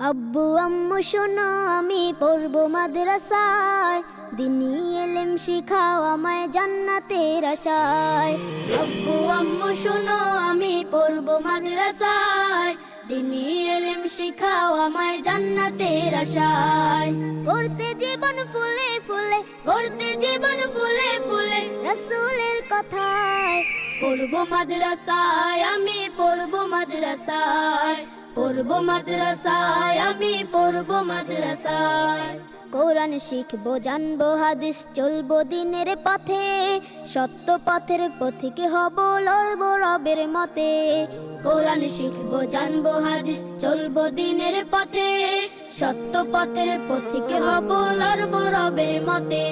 আব্বু আম্মু শোনো আমি পড়বো মাদ্রাসায়, দিনী ইলম শিখাও আমায় জান্নাতের আশায়। আব্বু আম্মু শোনো আমি পড়বো মাদ্রাসায়, দিনী ইলম শিখাও আমায় জান্নাতের আশায়। গড়তে জীবন ফুলে ফুলে, গড়তে জীবন ফুলে ফুলে রাসূলের কথায়। পড়বো মাদ্রাসায় আমি পড়বো মাদ্রাসায়, পড়বো মাদ্রাসায় আমি পড়বো মাদ্রাসায়। কোরআন শিখবো জানবো হাদিস চলবো দিনের পথে, সত্য পথের পথিক হব লড়বো রবের মতে। কোরআন শিখবো জানবো হাদিস চলবো দিনের পথে, সত্য পথের পথিক হব লড়বো রবের মতে।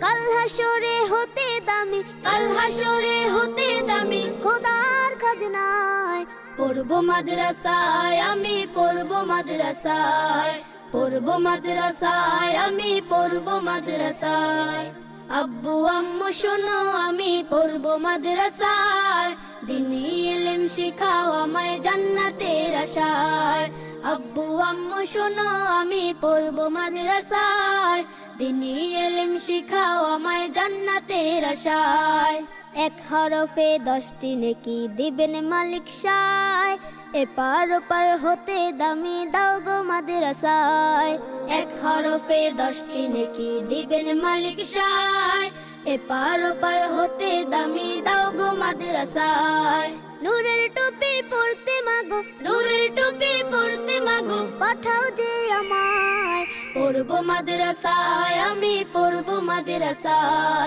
কাল হাসরে হতে দামি, কাল হাসরে হতে দামি খোদার খাজনায়। পড়বো মাদ্রাসায় আমি পড়বো মাদ্রাসায়, পড়বো মাদ্রাসায় আমি পড়বো মাদ্রাসায়। আব্বু আম্মু শোনো আমি পড়বো মাদ্রাসায়, দিনী ইলম শিখাও আমায় জান্নাতের আশায়। আব্বু আম্মু শোনো আমি পড়বো মাদ্রাসায়, দিনী ইলম শিখাও আমায় জান্নাতের আশায়। এক হরফে 10টি নেকি দিবেন মালিক সায়, এপার ওপার হতে দামি দাও গো মাদ্রাসায়। এক হরফে 10টি নেকি দিবেন মালিক সায়, এপার ওপার হতে দামি দাও গো মাদ্রাসায়। নূরের টুপি পরতে মাগো, নূরের টুপি পরতে মাগো পাঠাও যে আমায়। পড়বো মাদ্রাসায় আমি পড়বো মাদ্রাসায়।